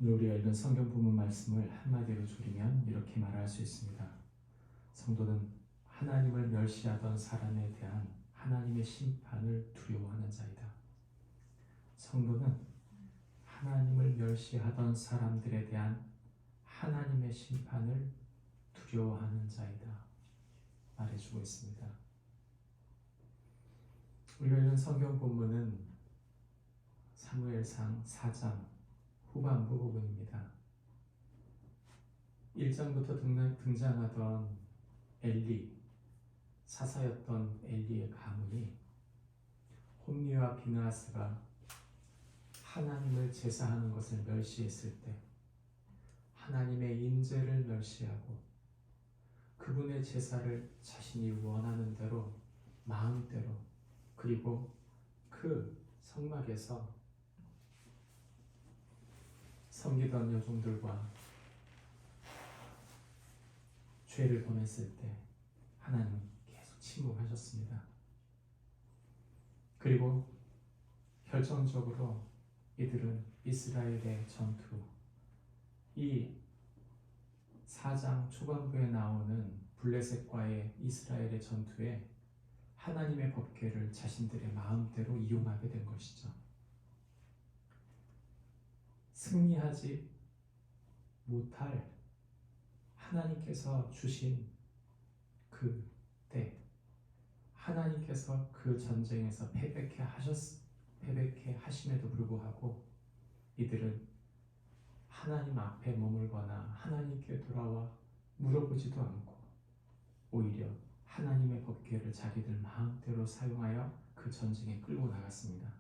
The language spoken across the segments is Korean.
오늘 우리가 읽은 성경 본문 말씀을 한마디로 줄이면 이렇게 말할 수 있습니다. 성도는 하나님을 멸시하던 사람에 대한 하나님의 심판을 두려워하는 자이다. 성도는 하나님을 멸시하던 사람들에 대한 하나님의 심판을 두려워하는 자이다 말해주고 있습니다. 우리가 읽은 성경 본문은 사무엘상 4장 후반부 부분입니다. 1장부터 등장하던 엘리, 사사였던 엘리의 가문이 홈리와 비느하스가 하나님을 제사하는 것을 멸시했을 때 하나님의 인재를 멸시하고 그분의 제사를 자신이 원하는 대로 마음대로 그리고 그 성막에서 섬기던 여종들과 죄를 범했을 때 하나님은 계속 침묵하셨습니다. 그리고 결정적으로 이들은 이스라엘의 전투, 이 4장 초반부에 나오는 블레셋과의 이스라엘의 전투에 하나님의 법궤를 자신들의 마음대로 이용하게 된 것이죠. 승리하지 못할 하나님께서 주신 그 때, 하나님께서 그 전쟁에서 패배케 하심에도 불구하고 이들은 하나님 앞에 머물거나 하나님께 돌아와 물어보지도 않고 오히려 하나님의 법궤를 자기들 마음대로 사용하여 그 전쟁에 끌고 나갔습니다.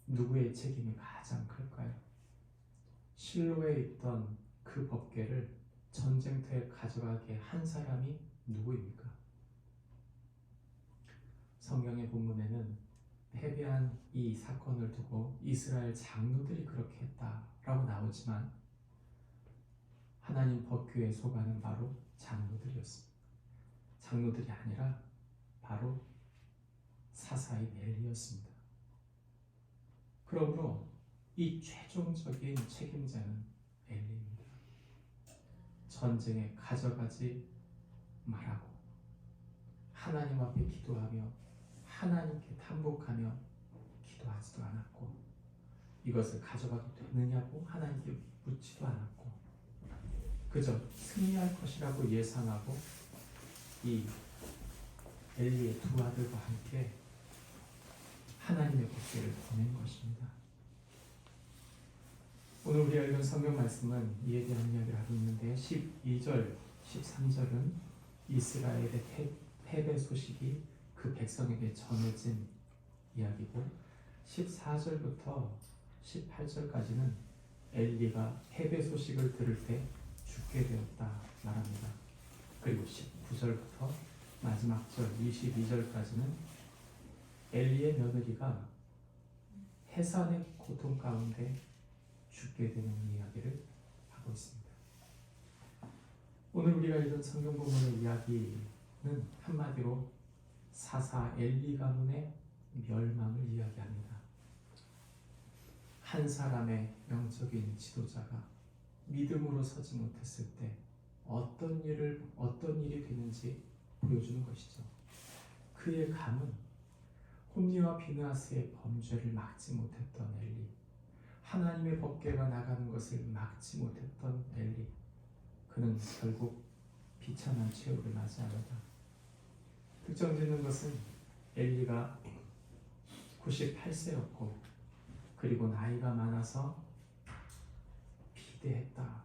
누구의 책임이 가장 클까요? 실로에 있던 그 법궤를 전쟁터에 가져가게 한 사람이 누구입니까? 성경의 본문에는 패배한 이 사건을 두고 이스라엘 장로들이 그렇게 했다라고 나오지만 하나님 법궤에 속하는 바로 장로들이었습니다. 장로들이 아니라 바로 사사인 엘리였습니다. 그러므로 이 최종적인 책임자는 엘리입니다. 전쟁에 가져가지 말라고 하나님 앞에 기도하며 하나님께 탄복하며 기도하지도 않았고 이것을 가져가도 되느냐고 하나님께 묻지도 않았고 그저 승리할 것이라고 예상하고 이 엘리의 두 아들과 함께 하나님의 법궤를 보낸 것입니다. 오늘 우리가 읽은 성경 말씀은 이에 대한 이야기를 하고 있는데 12절, 13절은 이스라엘의 패배 소식이 그 백성에게 전해진 이야기고 14절부터 18절까지는 엘리가 패배 소식을 들을 때 죽게 되었다 말합니다. 그리고 19절부터 마지막 절 22절까지는 엘리의 며느리가 해산의 고통 가운데 죽게 되는 이야기를 하고 있습니다. 오늘 우리가 읽은 성경 본문의 이야기는 한마디로 사사 엘리 가문의 멸망을 이야기합니다. 한 사람의 영적인 지도자가 믿음으로 서지 못했을 때 어떤 일이 되는지 보여주는 것이죠. 그의 감은 홈리와 비느하스의 범죄를 막지 못했던 엘리, 하나님의 법궤가 나가는 것을 막지 못했던 엘리, 그는 결국 비참한 최후를 맞이합니다. 특정되는 것은 엘리가 98세였고 그리고 나이가 많아서 비대했다,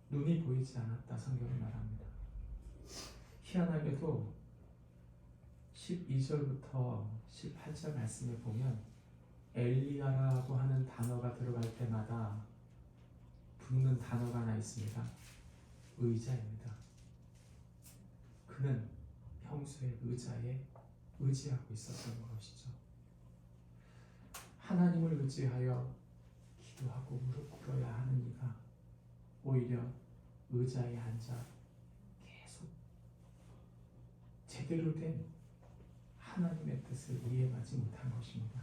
눈이 보이지 않았다 성경이 말합니다. 희한하게도 12절부터 18절 말씀에 보면 엘리야라고 하는 단어가 들어갈 때마다 붙는 단어가 하나 있습니다. 의자입니다. 그는 평소에 의자에 의지하고 있었던 것이죠. 하나님을 의지하여 기도하고 무릎 꿇어야 하는 이가 오히려 의자에 앉아 계속 제대로 된 하나님의 뜻을 이해하지 못한 것입니다.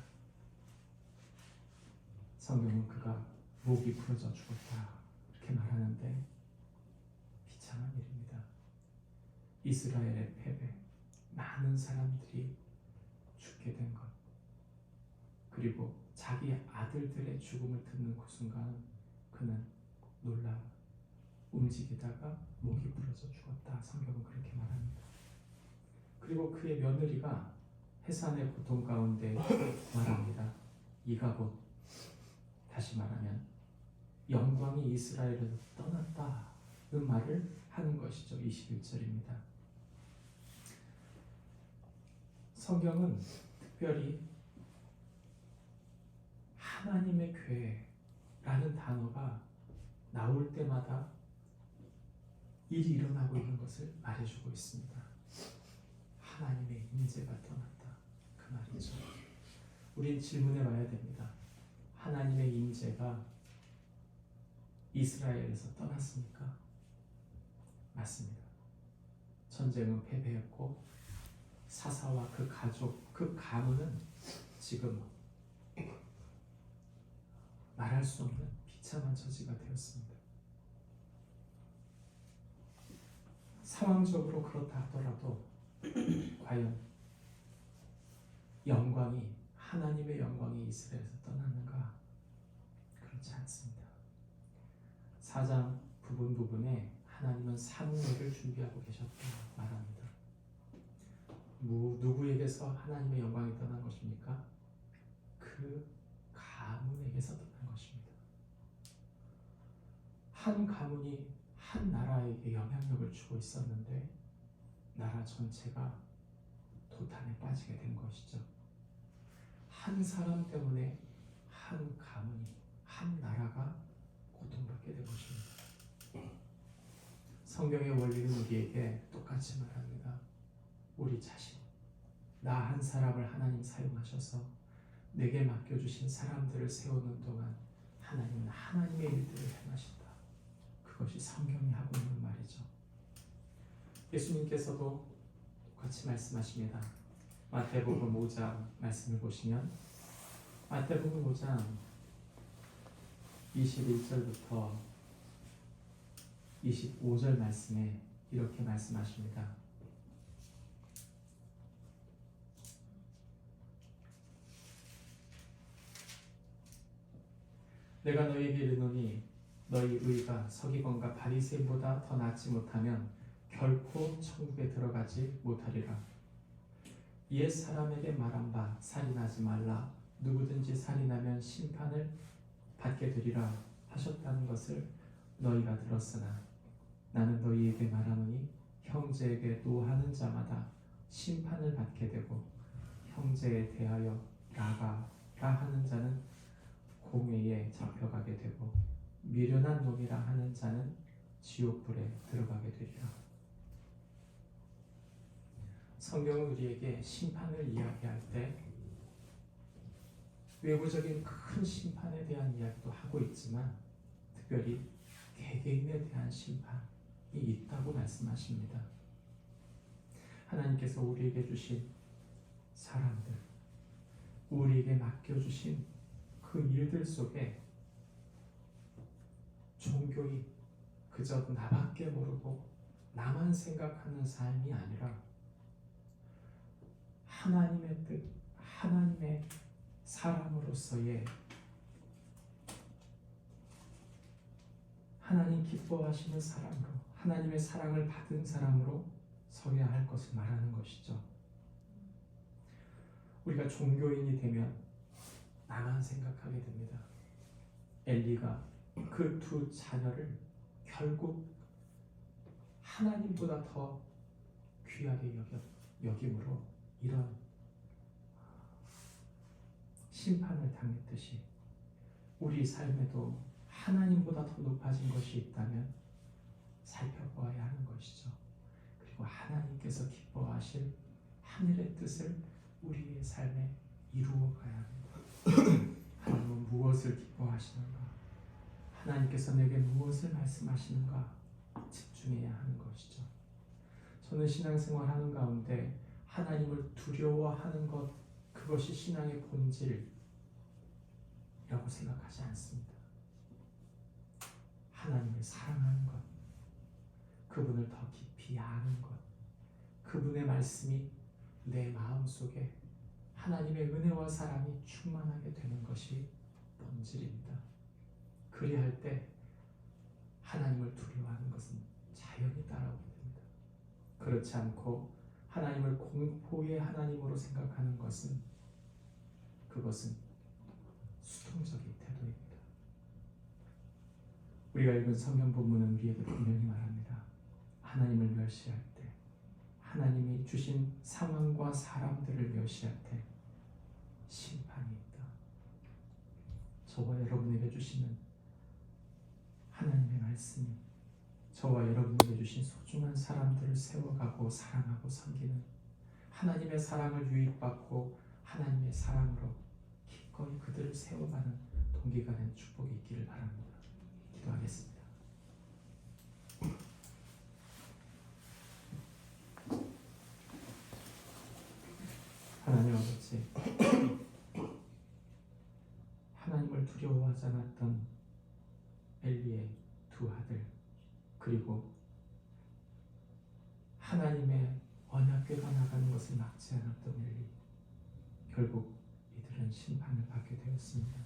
성경은 그가 목이 부러져 죽었다 이렇게 말하는데 비참한 일입니다. 이스라엘의 패배, 많은 사람들이 죽게 된 것, 그리고 자기 아들들의 죽음을 듣는 그 순간 그는 놀라 움직이다가 목이 부러져 죽었다. 성경은 그렇게 말합니다. 그리고 그의 며느리가 해산의 고통 가운데 말합니다. 이가봇, 다시 말하면 영광이 이스라엘에서 떠났다는 말을 하는 것이죠. 21절입니다. 성경은 특별히 하나님의 교회라는 단어가 나올 때마다 일이 일어나고 있는 것을 말해주고 있습니다. 하나님의 임재가 떠났다 그 말이죠. 우린 질문해 봐야 됩니다. 하나님의 임재가 이스라엘에서 떠났습니까? 맞습니다. 전쟁은 패배했고 사사와 그 가족, 그 가문은 지금 말할 수 없는 비참한 처지가 되었습니다. 상황적으로 그렇다 하더라도 과연 영광이, 하나님의 영광이 이스라엘에서 떠났는가? 그렇지 않습니다. 4장 부분에 하나님은 사무엘을 준비하고 계셨다 말합니다. 누구에게서 하나님의 영광이 떠난 것입니까? 그 가문에게서 떠난 것입니다. 한 가문이 한 나라에게 영향력을 주고 있었는데 나라 전체가 도탄에 빠지게 된 것이죠. 한 사람 때문에 한 가문이, 한 나라가 고통받게 된 것입니다. 성경의 원리는 우리에게 똑같이 말합니다. 우리 자신, 나 한 사람을 하나님 사용하셔서 내게 맡겨주신 사람들을 세우는 동안 하나님은 하나님의 일들을 행하신다. 그것이 성경이 하고 있는 말이죠. 예수님께서도 똑같이 말씀하십니다. 마태복음 5장 말씀을 보시면 마태복음 5장 21절부터 25절 말씀에 이렇게 말씀하십니다. 내가 너희에게 이르노니 너희 의가 서기관과 바리새인보다 더 낫지 못하면 결코 천국에 들어가지 못하리라. 옛 사람에게 말한 바 살인하지 말라. 누구든지 살인하면 심판을 받게 되리라 하셨다는 것을 너희가 들었으나 나는 너희에게 말하노니 형제에게 노하는 자마다 심판을 받게 되고 형제에 대하여 나가라 하는 자는 공회에 잡혀가게 되고 미련한 놈이라 하는 자는 지옥불에 들어가게 되리라. 성경은 우리에게 심판을 이야기할 때 외부적인 큰 심판에 대한 이야기도 하고 있지만 특별히 개개인에 대한 심판이 있다고 말씀하십니다. 하나님께서 우리에게 주신 사람들, 우리에게 맡겨주신 그 일들 속에 종교이 그저 나밖에 모르고 나만 생각하는 삶이 아니라 하나님의 뜻, 하나님의 사람으로서의 하나님 기뻐하시는 사람으로, 하나님의 사랑을 받은 사람으로 서야 할 것을 말하는 것이죠. 우리가 종교인이 되면 나만 생각하게 됩니다. 엘리가 그 두 자녀를 결국 하나님보다 더 귀하게 여김으로 이런 심판을 당했듯이 우리 삶에도 하나님보다 더 높아진 것이 있다면 살펴보아야 하는 것이죠. 그리고 하나님께서 기뻐하실 하늘의 뜻을 우리의 삶에 이루어 가야 합니다. 하나님은 무엇을 기뻐하시는가? 하나님께서 내게 무엇을 말씀하시는가? 집중해야 하는 것이죠. 저는 신앙생활하는 가운데 하나님을 두려워하는 것, 그것이 신앙의 본질이라고 생각하지 않습니다. 하나님을 사랑하는 것, 그분을 더 깊이 아는 것, 그분의 말씀이 내 마음속에 하나님의 은혜와 사랑이 충만하게 되는 것이 본질입니다. 그리할 때 하나님을 두려워하는 것은 자연히 따라오게 됩니다. 그렇지 않고 하나님을 공포의 하나님으로 생각하는 것은 그것은 수동적인 태도입니다. 우리가 읽은 성경 본문은 우리에게 분명히 말합니다. 하나님을 멸시할 때, 하나님이 주신 상황과 사람들을 멸시할 때 심판이 있다. 저와 여러분에게 주시는 하나님의 말씀이 저와 여러분에게 주신 소중한 사람들을 세워가고 사랑하고 섬기는, 하나님의 사랑을 유입받고 하나님의 사랑으로 기꺼이 그들을 세워가는 동기가 된 축복이 있기를 바랍니다. 기도하겠습니다. 하나님 아버지, 하나님을 두려워하지 않았던 엘리의 두 아들, 그리고 하나님의 언약궤가 나가는 것을 막지 않았던 엘리, 결국 이들은 심판을 받게 되었습니다.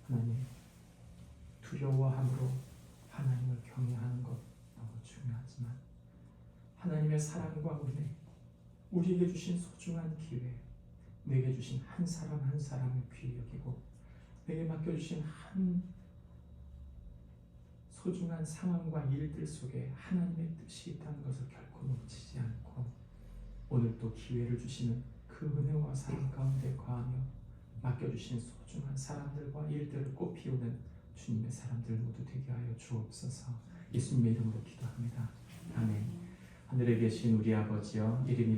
하나님, 두려워함으로 하나님을 경외하는 것 너무 중요하지만 하나님의 사랑과 은혜, 우리에게 주신 소중한 기회, 내게 주신 한 사람 한 사람을 귀히 여기고 내게 맡겨주신 한 소중한 상황과 일들 속에 하나님의 뜻이 있다는 것을 결코 놓치지 않고 오늘 또 기회를 주시는 그 은혜와 사랑 가운데 거하며 맡겨주신 소중한 사람들과 일들을 꽃피우는 주님의 사람들 모두 되게 하여 주옵소서. 예수님의 이름으로 기도합니다. 아멘. 하늘에 계신 우리 아버지여, 이름이